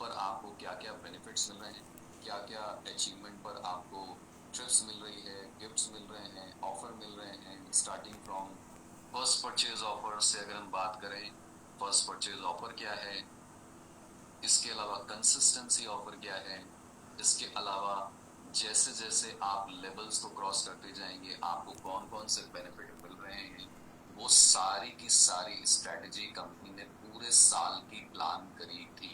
पर आपको क्या क्या बेनिफिट्स मिल रहे हैं, क्या क्या अचीवमेंट पर आपको ट्रिप्स मिल रही है, गिफ्ट्स मिल रहे हैं, ऑफर मिल रहे हैं। Starting from first purchase offer से अगर हम बात करें, फर्स्ट परचेज ऑफर क्या है, इसके अलावा कंसिस्टेंसी ऑफर क्या है, इसके अलावा जैसे जैसे आप लेवल्स को क्रॉस करते जाएंगे आपको कौन कौन से बेनिफिट मिल रहे हैं, वो सारी की सारी स्ट्रेटेजी कंपनी ने पूरे साल की प्लान करी थी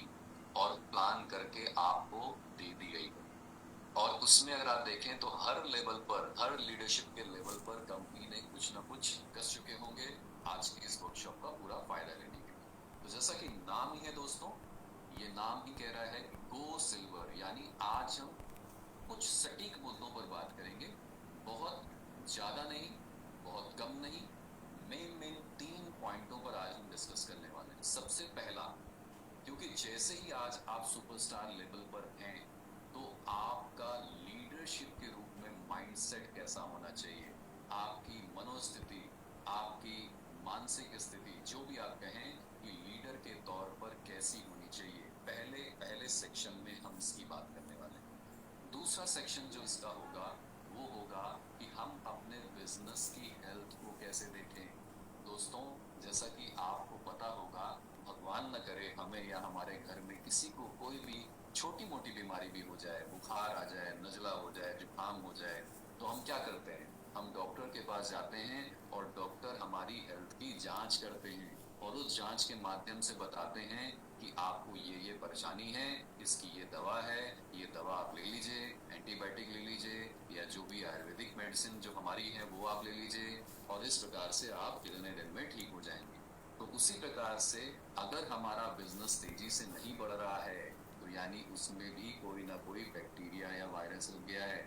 और प्लान करके आपको दे दी गई है। और उसमें अगर आप देखें तो हर लेवल पर, हर लीडरशिप के लेवल पर कंपनी ने कुछ ना कुछ कस चुके होंगे आज की इस वर्कशॉप का पूरा फायदा लेने के लिए। तो जैसा कि नाम ही है दोस्तों, ये नाम ही कह रहा है कि गो सिल्वर, यानी आज हम कुछ सटीक मुद्दों पर बात करेंगे। बहुत ज्यादा नहीं, बहुत कम नहीं, मेन मेन 3 पॉइंटों पर आज हम डिस्कस करने वाले हैं। सबसे पहला, क्योंकि जैसे ही आज आप सुपरस्टार लेवल पर हैं तो आपका लीडरशिप के रूप में माइंडसेट कैसा होना चाहिए, आपकी मनोस्थिति, आपकी मानसिक स्थिति, जो भी आप कहें कि लीडर के तौर पर कैसी होनी चाहिए, पहले पहले सेक्शन में हम इसकी बात करने वाले हैं। दूसरा सेक्शन जो इसका होगा वो होगा कि हम अपने बिजनेस की हेल्थ को कैसे देखें। दोस्तों, जैसा कि आपको पता होगा, भगवान न करे हमें या हमारे घर में किसी को कोई भी छोटी मोटी बीमारी भी हो जाए, बुखार आ जाए, नजला हो जाए, जुकाम हो जाए, तो हम क्या करते हैं, हम डॉक्टर के पास जाते हैं और डॉक्टर हमारी हेल्थ की जांच करते हैं और उस जांच के माध्यम से बताते हैं कि आपको ये परेशानी है, इसकी ये दवा है, ये दवा आप ले लीजिए, एंटीबायोटिक ले लीजिए, या जो भी आयुर्वेदिक मेडिसिन जो हमारी है वो आप ले लीजिए, और इस प्रकार से आप इतने दिन में ठीक हो जाएंगे। तो उसी प्रकार से अगर हमारा बिजनेस तेजी से नहीं बढ़ रहा है तो यानी उसमें भी कोई ना कोई बैक्टीरिया या वायरस लग गया है,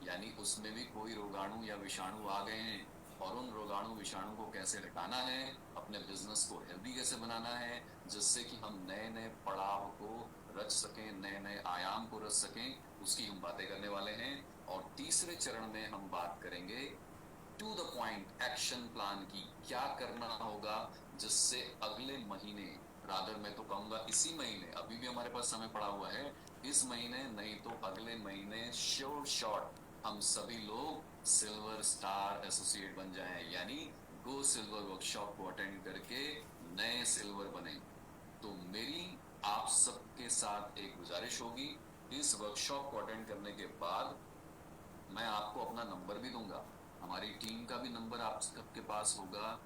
यानी उसमें भी कोई रोगाणु या विषाणु आ गए हैं। और उन रोगाणु विषाणु को कैसे हटाना है, अपने बिजनेस को हेल्दी कैसे बनाना है, जिससे कि हम नए नए पड़ाव को रच सकें, नए नए आयाम को रच सकें, उसकी हम बातें करने वाले हैं। और तीसरे चरण में हम बात करेंगे to the point action plan की, क्या करना होगा जिससे अगले महीने, रादर मैं तो कहूंगा इसी महीने, अभी भी हमारे पास समय पड़ा हुआ है, इस महीने नहीं तो अगले महीने श्योर शॉट हम सभी लोग सिल्वर स्टार एसोसिएट बन जाएं, यानी गो सिल्वर वर्कशॉप को अटेंड करके नए सिल्वर बने। तो मेरी आप सबके साथ एक गुजारिश होगी, इस वर्कशॉप को अटेंड करने के बाद मैं आपको अपना नंबर भी दूंगा, हमारी टीम का भी नंबर आप सबके पास होगा,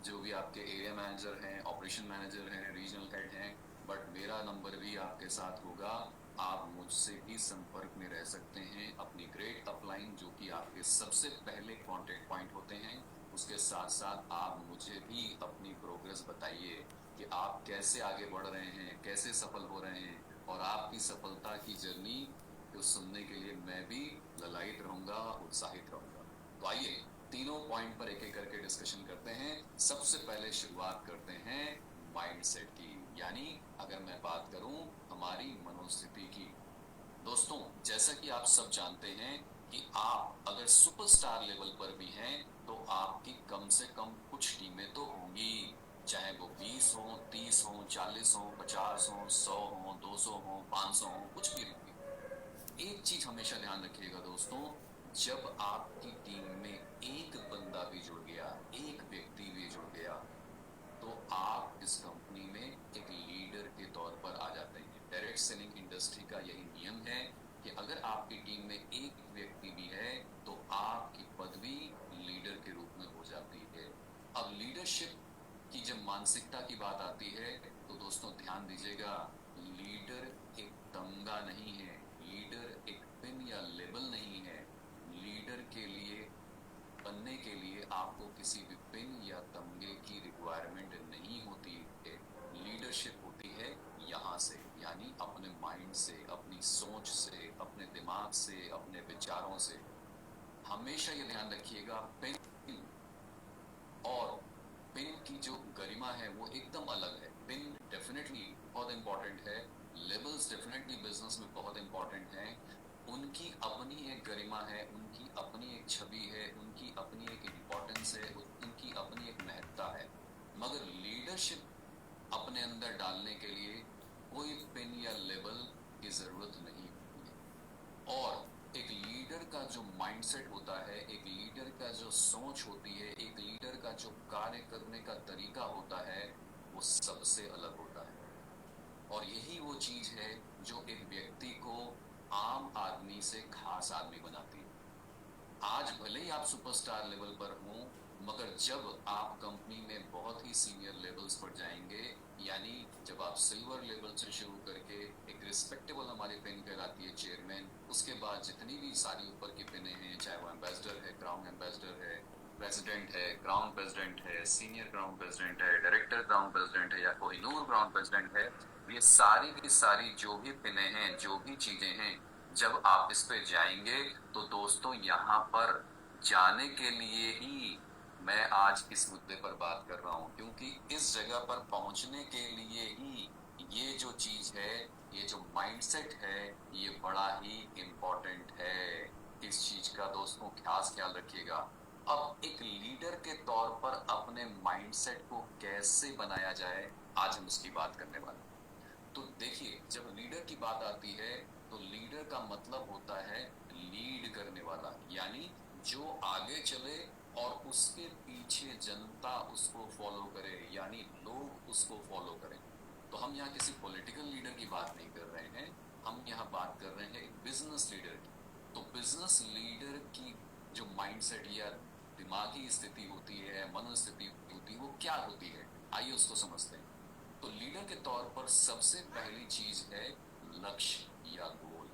जो भी आपके एरिया मैनेजर हैं, ऑपरेशन मैनेजर हैं, रीजनल हेड हैं, बट मेरा नंबर भी आपके साथ होगा। आप मुझसे भी संपर्क में रह सकते हैं। अपनी ग्रेट अपलाइन जो कि आपके सबसे पहले कांटेक्ट पॉइंट होते हैं, उसके साथ साथ आप मुझे भी अपनी प्रोग्रेस बताइए कि आप कैसे आगे बढ़ रहे हैं, कैसे सफल हो रहे हैं, और आपकी सफलता की जर्नी को सुनने के लिए मैं भी ललायत रहूंगा, उत्साहित रहूंगा। तो आइए तीनों पॉइंट पर एक एक करके डिस्कशन करते हैं। सबसे पहले शुरुआत करते हैं माइंडसेट की, यानी अगर मैं बात करूं हमारी मनोस्थिति की। दोस्तों, जैसा कि आप सब जानते हैं कि आप अगर सुपरस्टार लेवल पर भी हैं तो आपकी कम से कम कुछ टीमें तो होंगी, चाहे वो 20 हो, 30 हो, 40 हो, 50 हो, 100 हो, 200 हो, 500 हो, कुछ भी होंगी। एक चीज हमेशा ध्यान रखिएगा दोस्तों, जब आपकी टीम में एक बंदा भी जुड़ गया, एक व्यक्ति भी जुड़ गया, तो आप इस कंपनी में एक लीडर के तौर पर आ जाते हैं। डायरेक्ट सेलिंग इंडस्ट्री का यही नियम है कि अगर आपकी टीम में एक व्यक्ति भी है तो आपकी पदवी लीडर के रूप में हो जाती है। अब लीडरशिप की जब मानसिकता की बात आती है तो दोस्तों ध्यान दीजिएगा, लीडर एक तमगा नहीं है, लीडर एक पिन या लेबल नहीं है। लीडर के लिए बनने के लिए आपको किसी भी पिन या तमगे की रिक्वायरमेंट नहीं होती है। लीडरशिप होती है यहाँ से, यानी अपने माइंड से, अपनी सोच से, अपने दिमाग से, अपने विचारों से। हमेशा ये ध्यान रखिएगा, पिन और पिन की जो गरिमा है वो एकदम अलग है। पिन डेफिनेटली बहुत इंपॉर्टेंट है, लेबल्स डेफिनेटली बिजनेस में बहुत इंपॉर्टेंट हैं, उनकी अपनी एक गरिमा है, उनकी अपनी एक छवि है, उनकी अपनी एक इम्पोर्टेंस है, उनकी अपनी एक महत्ता है। मगर लीडरशिप अपने अंदर डालने के लिए कोई पिन या लेबल की जरूरत नहीं होती है। और एक लीडर का जो माइंडसेट होता है, एक लीडर का जो सोच होती है, एक लीडर का जो कार्य करने का तरीका होता है, वो सबसे अलग होता है। और यही वो चीज है जो एक व्यक्ति को आम आदमी से खास आदमी बनाती है। आज भले ही आप सुपरस्टार लेवल पर हो, मगर जब आप कंपनी में बहुत ही सीनियर लेवल्स पर जाएंगे, यानी जब आप सिल्वर लेवल से शुरू करके एक रिस्पेक्टेबल हमारी पिन कहलाती है चेयरमैन, उसके बाद जितनी भी सारी ऊपर की पिने हैं, चाहे वो एम्बेसडर है, क्राउन एम्बेसडर है, प्रेसिडेंट है, क्राउन प्रेसिडेंट है, सीनियर क्राउन प्रेसिडेंट है, डायरेक्टर क्राउन प्रेसिडेंट है, या कोहिनूर क्राउन प्रेसिडेंट है, ये सारी की सारी जो भी पिने हैं, जो भी चीजें हैं, जब आप इस पे जाएंगे, तो दोस्तों यहाँ पर जाने के लिए ही मैं आज इस मुद्दे पर बात कर रहा हूँ, क्योंकि इस जगह पर पहुंचने के लिए ही ये जो चीज है, ये जो माइंडसेट है, ये बड़ा ही इम्पोर्टेंट है। इस चीज का दोस्तों खास ख्याल रखिएगा। अब एक लीडर के तौर पर अपने माइंडसेट को कैसे बनाया जाए, आज हम उसकी बात करने वाले हैं। तो देखिए, जब लीडर की बात आती है, तो लीडर का मतलब होता है लीड करने वाला, यानी जो आगे चले और उसके पीछे जनता उसको फॉलो करे, यानी लोग उसको फॉलो करें। तो हम यहाँ किसी पॉलिटिकल लीडर की बात नहीं कर रहे हैं, हम यहाँ बात कर रहे हैं एक बिजनेस लीडर की। तो बिजनेस लीडर की जो माइंडसेट या दिमागी स्थिति होती है, मनोस्थिति होती है, वो क्या होती है, आइए उसको समझते हैं। तो लीडर के तौर पर सबसे पहली चीज है लक्ष्य या गोल।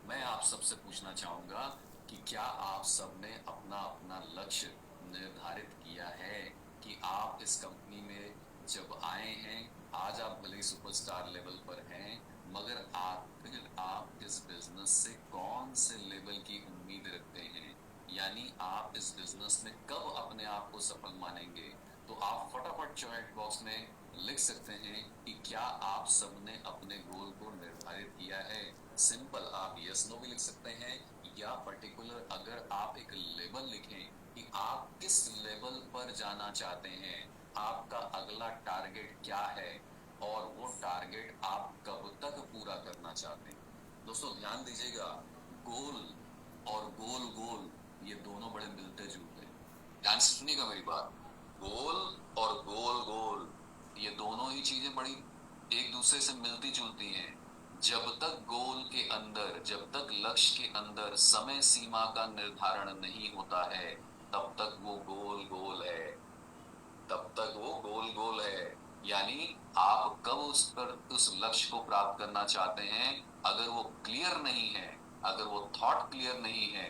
मैं आप सबसे पूछना चाहूंगा कि क्या आप सबने अपना अपना लक्ष्य निर्धारित किया है कि आप इस कंपनी में जब आए हैं, आज आप भले सुपरस्टार लेवल पर हैं, मगर आखिर आप इस बिजनेस से कौन से लेवल की उम्मीद रखते हैं, यानी आप इस बिजनेस में कब अपने आप को सफल मानेंगे। तो आप फटाफट चैट बॉक्स में लिख सकते हैं कि क्या आप सबने अपने गोल को निर्धारित किया है। सिंपल आप यस नो भी लिख सकते हैं, या पर्टिकुलर अगर आप एक लेवल लिखें कि आप किस लेवल पर जाना चाहते हैं, आपका अगला टारगेट क्या है, और वो टारगेट आप कब तक पूरा करना चाहते हैं। दोस्तों ध्यान दीजिएगा, गोल और गोल गोल ये दोनों बड़े मिलते जुलते हैं। ध्यान से सुनिएगा मेरी बात। गोल और गोल गोल ये दोनों ही चीजें बड़ी एक दूसरे से मिलती जुलती हैं। जब तक गोल के अंदर, जब तक लक्ष्य के अंदर समय सीमा का निर्धारण नहीं होता है, तब तक वो गोल गोल है, तब तक वो गोल गोल है। यानी आप कब उस लक्ष्य को प्राप्त करना चाहते हैं, अगर वो क्लियर नहीं है, अगर वो थॉट क्लियर नहीं है,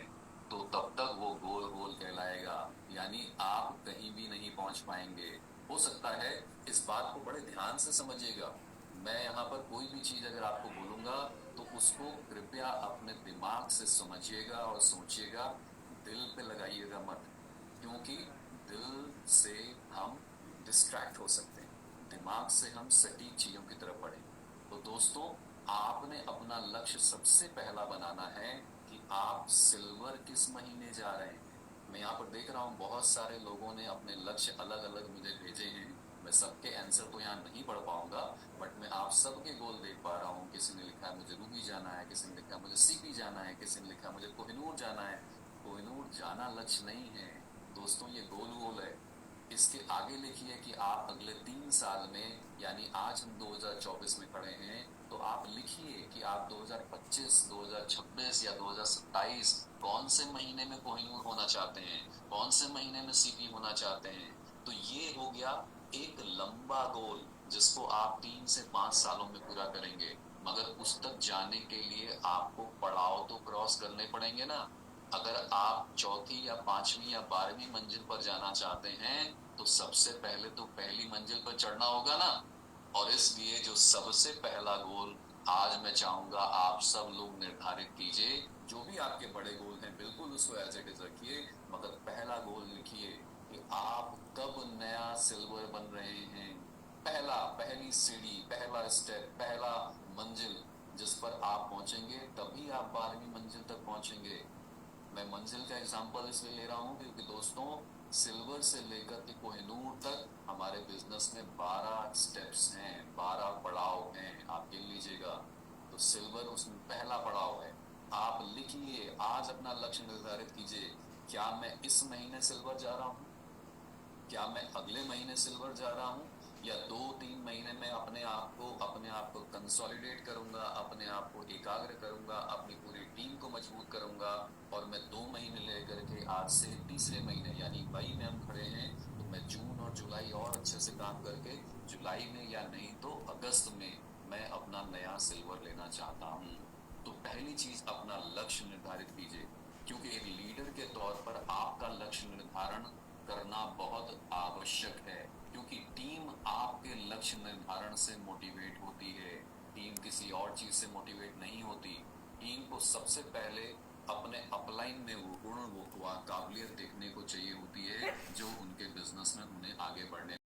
तो तब तक वो गोल गोल कहलाएगा, यानी आप कहीं भी नहीं पहुंच पाएंगे। हो सकता है, इस बात को बड़े ध्यान से समझिएगा, मैं यहाँ पर कोई भी चीज अगर आपको बोलूंगा, तो उसको कृपया अपने दिमाग से समझिएगा और सोचिएगा, दिल पे लगाइएगा मत, क्योंकि दिल से हम डिस्ट्रैक्ट हो सकते हैं, दिमाग से हम सटीक चीजों की तरफ बढ़े। तो दोस्तों, आपने अपना लक्ष्य सबसे पहला बनाना है कि आप सिल्वर किस महीने जा रहे हैं। मैं यहाँ पर देख रहा हूँ बहुत सारे लोगों ने अपने लक्ष्य अलग अलग मुझे भेजे हैं, मैं सबके आंसर तो यहाँ नहीं पढ़ पाऊंगा, बट मैं आप सबके गोल देख पा रहा हूँ। किसी ने लिखा है मुझे रूबी जाना है, किसी ने लिखा मुझे सीपी जाना है, किसी ने लिखा मुझे कोहिनूर जाना है। कोहिनूर जाना लक्ष्य नहीं है दोस्तों, ये गोल गोल है। इसके आगे लिखिए कि आप अगले 3 साल में, यानी आज हम 2024 में खड़े हैं, तो आप लिखिए कि आप 2025, 2026 या 2027 कौन से महीने में कोहिनूर होना चाहते हैं, कौन से महीने में सीपी होना चाहते हैं। तो ये हो गया एक लंबा गोल, जिसको आप 3 से 5 सालों में पूरा करेंगे, मगर उस तक जाने के लिए आपको पड़ाव तो क्रॉस करने पड़ेंगे ना। अगर आप चौथी या पांचवी या 12वीं मंजिल पर जाना चाहते हैं, तो सबसे पहले तो पहली मंजिल पर चढ़ना होगा ना। और इसलिए जो सबसे पहला गोल आज मैं चाहूंगा आप सब लोग निर्धारित कीजिए, जो भी आपके बड़े गोल हैं बिल्कुल उसको एज इट इज रखिए, मगर पहला गोल लिखिए कि आप कब नया सिल्वर बन रहे हैं। पहली सीढ़ी, पहला स्टेप, पहला मंजिल जिस पर आप पहुंचेंगे, तभी आप 12वीं मंजिल तक पहुंचेंगे। मैं मंजिल का एग्जांपल इसलिए ले रहा हूं क्योंकि दोस्तों, सिल्वर से लेकर के कोहिनूर तक हमारे बिजनेस में 12 स्टेप्स हैं, 12 पड़ाव हैं। कीजिएगा तो सिल्वर उसमें पहला पड़ाव है। आप लिखिए, आज अपना लक्ष्य निर्धारित कीजिए, क्या मैं इस महीने सिल्वर जा रहा हूँ, क्या मैं अगले महीने सिल्वर जा रहा हूँ, या 2-3 महीने में अपने आप को कंसोलिडेट करूंगा, अपने आप को एकाग्र करूंगा, अपनी पूरी टीम को मजबूत करूंगा, और मैं 2 महीने लेकर के आज से तीसरे महीने यानी मई में हम खड़े हैं, तो मैं जून और जुलाई और अच्छे से काम करके जुलाई में या नहीं तो अगस्त में मैं अपना नया सिल्वर लेना चाहता हूँ। तो पहली चीज अपना लक्ष्य निर्धारित कीजिए, क्योंकि एक लीडर के तौर पर आपका लक्ष्य निर्धारण करना बहुत आवश्यक है, क्योंकि टीम आपके लक्ष्य निर्धारण से मोटिवेट होती है, टीम किसी और चीज से मोटिवेट नहीं होती। टीम को सबसे पहले अपने अपलाइन में वो गुण, वो काबिलियत देखने को चाहिए होती है जो उनके बिजनेस में उन्हें आगे बढ़ने